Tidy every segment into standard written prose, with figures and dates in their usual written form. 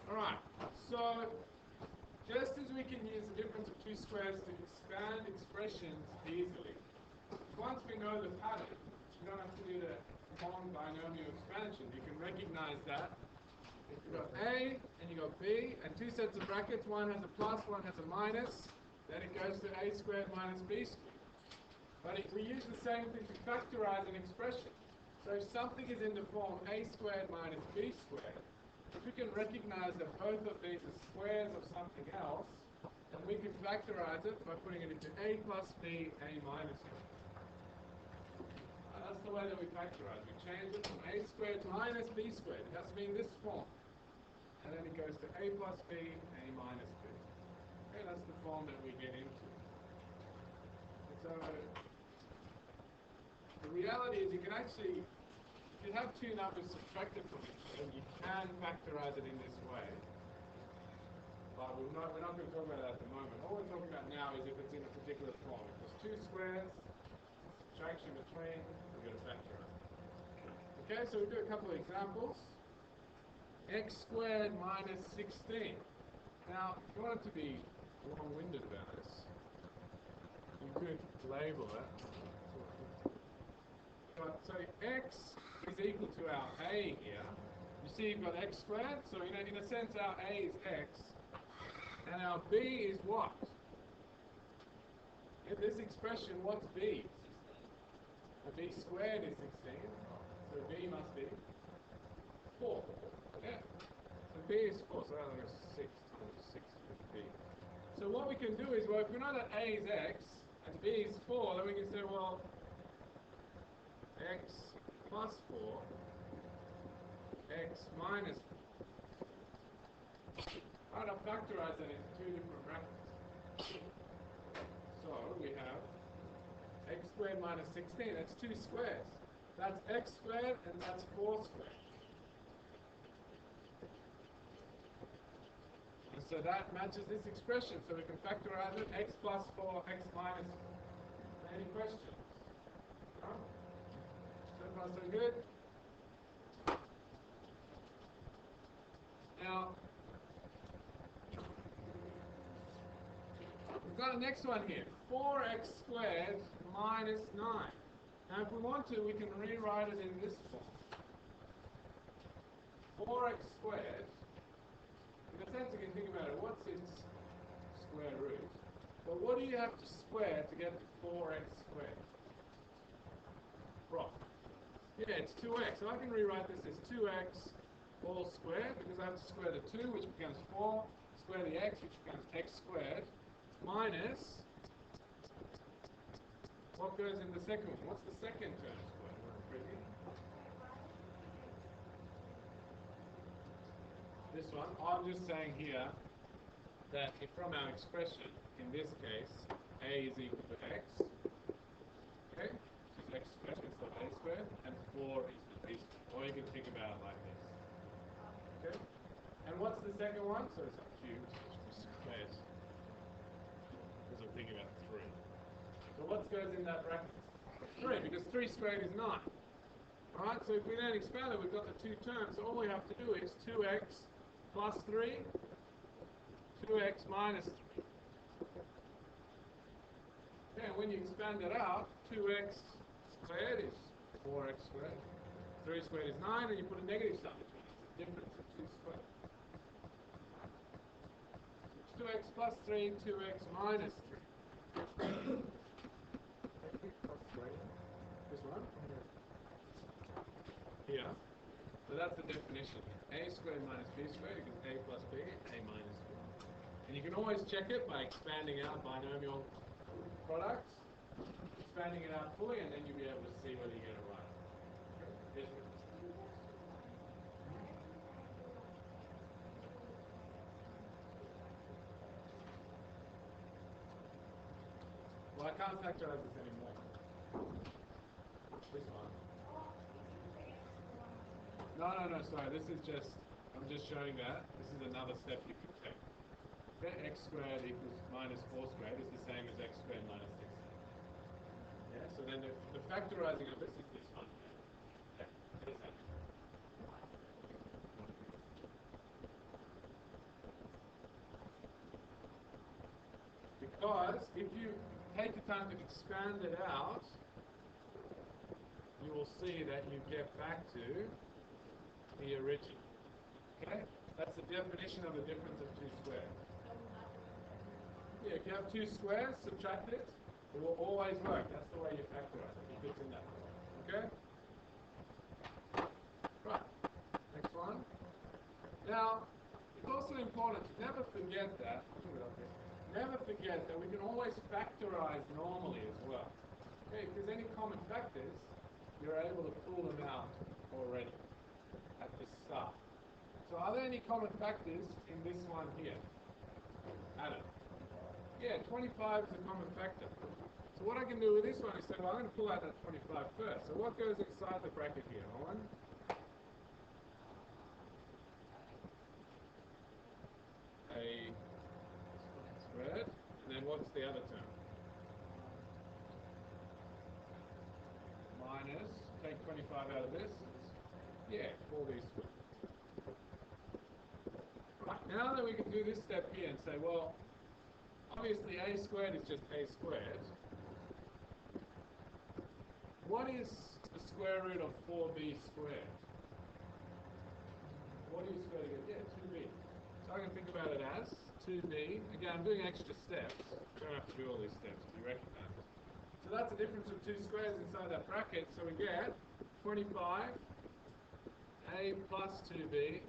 Alright, so just as we can use the difference of two squares to expand expressions easily, once we know the pattern, you don't have to do the long binomial expansion. You can recognize that. If you've got A and you've got B and two sets of brackets, one has a plus, one has a minus, then it goes to A squared minus B squared. But if we use the same thing to factorize an expression, so if something is in the form A squared minus B squared, if we can recognize that both of these are squares of something else, then we can factorize it by putting it into A plus B, A minus B. That's the way that we factorize. We change it from A squared minus B squared. It has to be in this form. And then it goes to A plus B, A minus B. Okay, that's the form that we get into. So the reality is you can actually, if you have two numbers subtracted from each other, you can factorize it in this way. But we're not going to talk about that at the moment. All we're talking about now is if it's in a particular form. If there's two squares, subtraction between, we're going to factorize. Okay, so we'll do a couple of examples. X squared minus 16. Now, if you wanted to be long-winded about this, you could label it. So x is equal to our A here. You see you've got x squared, so in a sense our A is x, and our B is what? In this expression, what's B? The B squared is 16, so B must be 4. Yeah. So B is 4, so that'll go 6 times 6 is B. So what we can do is, well, if we know that A is x, and B is 4, then we can say, well, x plus 4, x minus 4. Alright, I'll factorize that into two different brackets. So we have x squared minus 16, that's two squares. That's x squared and that's 4 squared. And so that matches this expression, so we can factorize it, x plus 4, x minus 4. Any questions? No? So far so good? Now, we've got a next one here, 4x squared minus 9. Now if we want to, we can rewrite it in this form. 4x squared, in a sense you can think about it, what's its square root? But what do you have to square to get to 4x squared? Right. Yeah, it's 2x. So I can rewrite this as 2x all squared, because I have to square the 2, which becomes 4, square the x, which becomes x squared, minus, what goes in the second one? What's the second term squared? This one. I'm just saying here that if from our expression, in this case, A is equal to x, okay, it's x squared instead of A squared, and 4 is the B squared. Or you can think about it like this. Okay? And what's the second one? So it's a cubed, squared. Because I'm thinking about 3. So what goes in that bracket? 3, because 3 squared is 9. Alright, so if we then expand it, we've got the two terms. So all we have to do is 2x plus 3, 2x minus 3. Okay, and when you expand it out, 2x squared is 4x squared. 3 squared is 9, and you put a negative sign between it. It's the difference of 2 squared. 2x plus 3, 2x minus 3. This one? Here. So that's the definition. A squared minus B squared equals A plus B, A minus B. And you can always check it by expanding out binomial products, expanding it out fully, and then you'll be able to see whether you get it right. Yes, ma'am. Well, I can't factorize this anymore. This one. No, sorry. This is just, I'm just showing that. This is another step you can take. Okay, x squared equals minus 4 squared is the same as x squared minus 16. Yeah, so then the factorizing of this is this one. Okay, there's that. Whereas if you take the time to expand it out, you will see that you get back to the original. Okay? That's the definition of the difference of two squares. Yeah, if you have two squares, subtract it. It will always work. That's the way you factorize it. It fits in that way. Okay? Right. Next one. Now, it's also important to never forget that. Never forget that we can always factorize normally as well. Okay, if there's any common factors, you're able to pull them out already at the start. So are there any common factors in this one here? Adam? Yeah, 25 is a common factor. So what I can do with this one is say, well, I'm going to pull out that 25 first. So what goes inside the bracket here, Owen? A squared, and then what's the other term? Minus, take 25 out of this. Yeah, 4b squared. Right, now that we can do this step here and say, well, obviously a squared is just a squared. What is the square root of 4b squared? What do you square to get? Yeah, 2b. So I can think about it as 2b. Again, I'm doing extra steps. You don't have to do all these steps, you recognize it. So that's the difference of two squares inside that bracket. So we get 25, a plus 2b,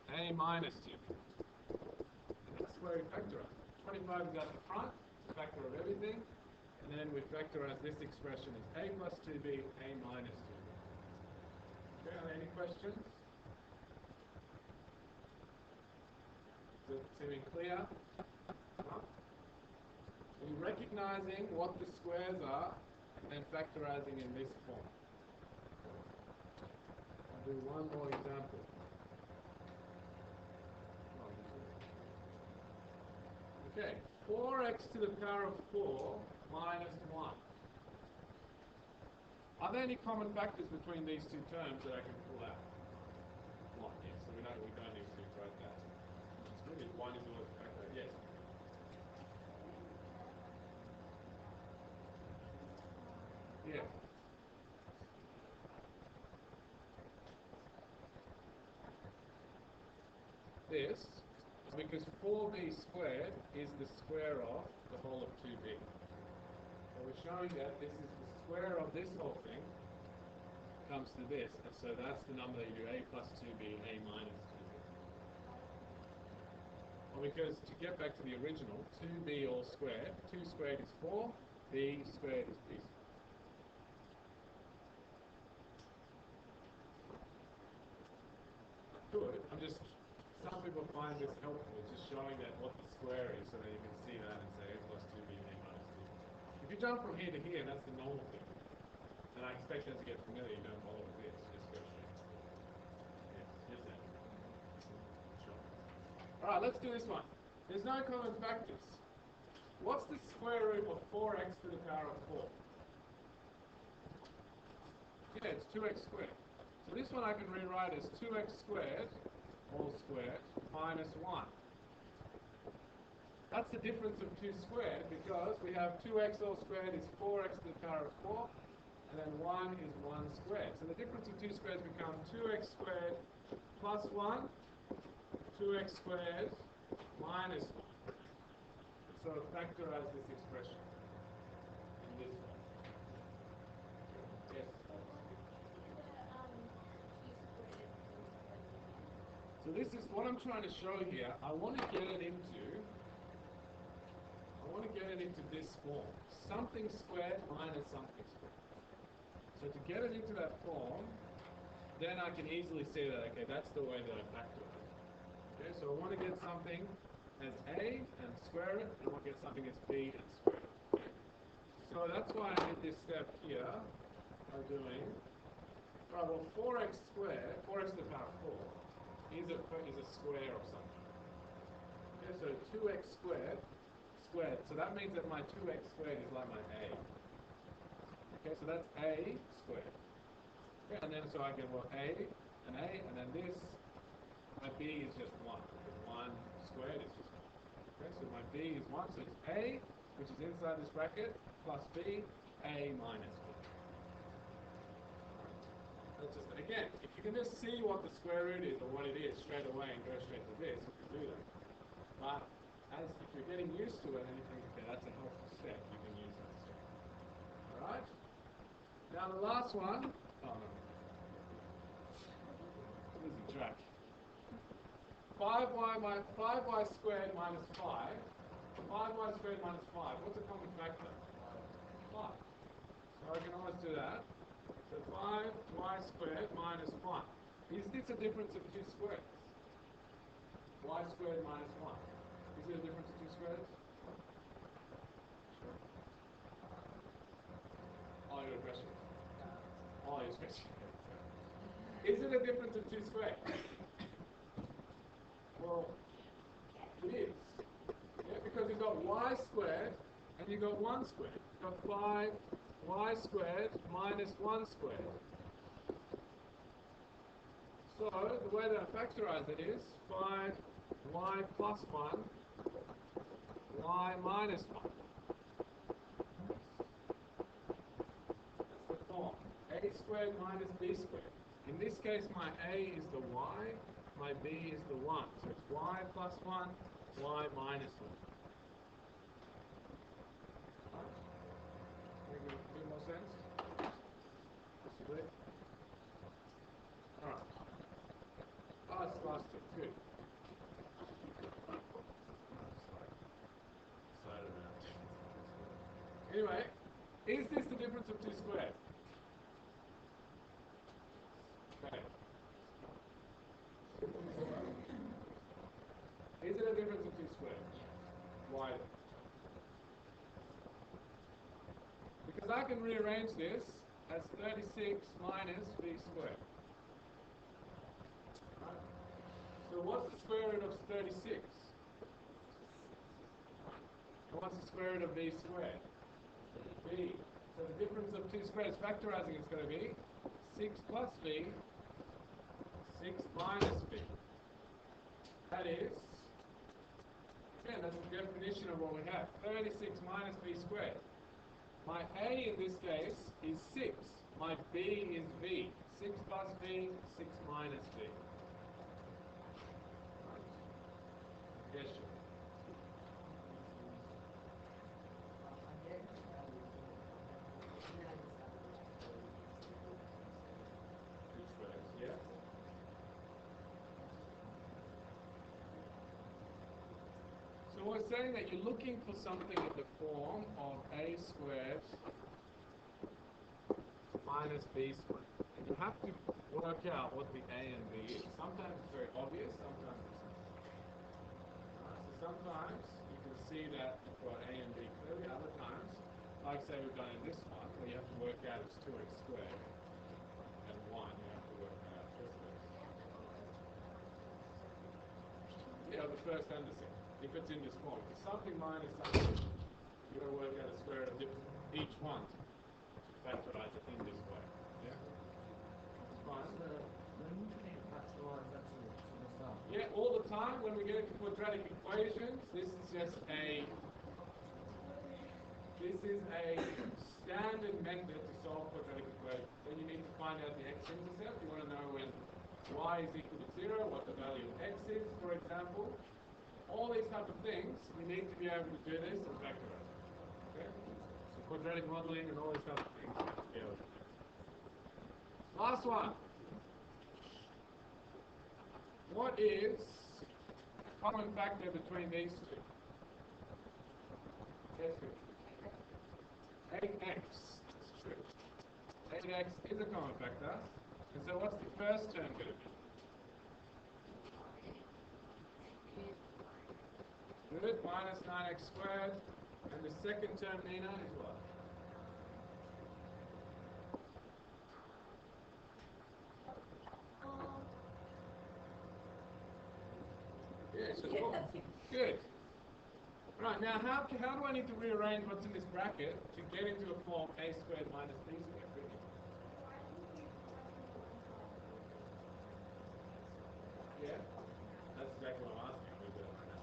a minus 2b. And that's where we factorize. 25 is at the front, factor of everything. And then we factorize this expression as a plus 2b, a minus 2b. Okay, are there any questions? Is it seeming clear? No? So you're recognizing what the squares are and then factorizing in this form. I'll do one more example. Okay, 4x to the power of 4 minus 1. Are there any common factors between these two terms that I can pull out? 1, yes, so we don't need to write that. Maybe 1 is always a factor, yes. Yeah. This is because 4b squared is the square of the whole of 2b. So we're showing that this is the square of this whole thing comes to this. And so that's the number that you do, a plus 2b, a minus 2b. Well, because to get back to the original, 2b all squared, 2 squared is 4, b squared is b squared. Good. Some people find this helpful, just showing that what the square is so that you can see that and say a plus 2b, a minus 2b. If you jump from here to here, that's the normal thing. And I expect as you get familiar, you don't bother with this, just go straight. Yes, yes, sure. Alright, let's do this one. There's no common factors. What's the square root of 4x to the power of 4? Yeah, it's 2x squared. So this one I can rewrite as 2x squared all squared minus 1. That's the difference of 2 squared because we have 2x all squared is 4x to the power of 4 and then 1 is 1 squared. So the difference of 2 squareds becomes 2x squared plus 1, 2x squared minus 1. So factorize this expression in this form. Yes. So this is what I'm trying to show here. I want to get it into this form. Something squared minus something squared. So to get it into that form, then I can easily say that, okay, that's the way that I factorize. Okay, so I want to get something as a and square it, and I want to get something as b and square it. Okay? So that's why I did this step here by doing, right, well, 4x squared, 4x to the power of 4, is a square of something. Okay, so 2x squared, so that means that my 2x squared is like my a. Okay, so that's a squared. Okay, and then so I get, well, a, and then this, my b is just 1, because 1 squared is just 1. Okay, so my b is 1, so it's a, which is inside this bracket, plus b, a minus b. That's just, again, if you can just see what the square root is or what it is straight away and go straight to this, you can do that. But as if you're getting used to it and you think, okay, that's a helpful step, you can use that step. Alright? Now the last one, oh no, losing track. 5y squared minus 5. 5y squared minus 5. What's a common factor? 5. So I can always do that. So 5y squared minus 1. Is this a difference of 2 squares? Y squared minus 1. Is it a difference of 2 squares? Sure. Oh, your question. Oh, your question. Is it a difference of 2 squares? Well, it is. Yeah, because you've got y squared and you've got 1 squared. You've got 5y squared minus 1 squared. So the way that I factorize it is 5y plus 1, y minus 1. That's the form. A squared minus b squared. In this case, my a is the y, my b is the 1. So it's y plus 1, y minus 1. Make a bit more sense? Possibly. Alright. Oh, it's the last two. Good. Anyway, is this the difference of 2 squared? Okay. Is it a difference of 2 squared? Why? Because I can rearrange this as 36 minus b squared. Right? So what's the square root of 36? What's the square root of b squared? B. So the difference of 2 squares, factorizing is going to be 6 plus b, 6 minus b. That is, again, that's the definition of what we have. 36 minus b squared. My a in this case is 6. My b is b. 6 plus b, 6 minus b. Right. Yes, sure. Yeah. So we're saying that you're looking for something in the form of a squared minus b squared. And you have to work out what the a and b is. Sometimes it's very obvious, sometimes it's not. So sometimes you can see that you've got a and b clearly. Other times, like say we've done in this one, where you have to work out it's 2x squared and 1, you have to work that out this way. Yeah, the first and the second. If it's in this form. If it's something minus something, you've got to work out the square root of each one to factorize it in this way. Yeah? Fine. So, when you make factorize, that's from the start. Yeah, all the time when we get into quadratic equations, this is just a standard method to solve quadratic equations. Then you need to find out the x-intercept. You want to know when y is equal to 0, what the value of x is, for example. All these type of things, you need to be able to do this and factorize it. Okay? So quadratic modeling and all these type of things, you have to be able to do. Last one. What is a common factor between these two? Yes, good. 8x. That's true. 8x is a common factor. And so what's the first term going to be? Good, minus 9x squared. And the second term, Nina, is what? Yeah, sure. Good. Right, now how do I need to rearrange what's in this bracket to get into a form a squared minus b squared? Yeah, that's exactly what I'm asking. I'm going to do that right now.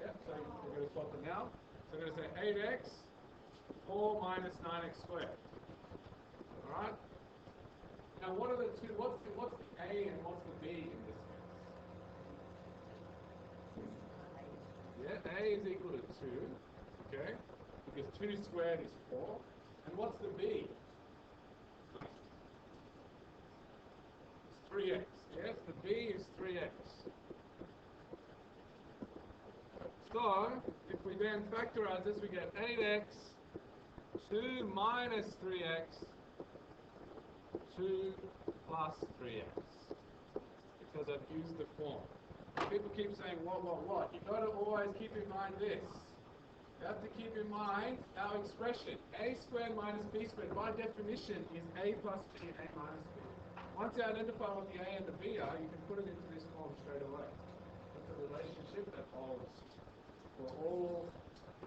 Yeah, so so we're going to swap it now. So we're going to say 8x, 4 minus 9x squared. Alright? Now what are the two, what's the a and what's the b in this case? Yeah, a is equal to 2, okay? Because 2 squared is 4. And what's the b? It's 3x. Yes, the b is 3x. So, if we then factorize this, we get 8x, 2 minus 3x, 2 plus 3x. Because I've used the form. People keep saying, what? You've got to always keep in mind this. You have to keep in mind our expression. A squared minus b squared, by definition, is a plus b, a minus b. Once you identify what the a and the b are, you can put it into this form straight away. That's a relationship that holds for all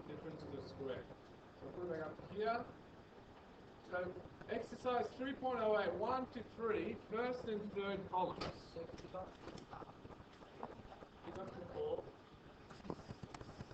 differences of square. So put it back up here. So exercise 3.08, 1 to 3, first and third columns. Pick up the ball.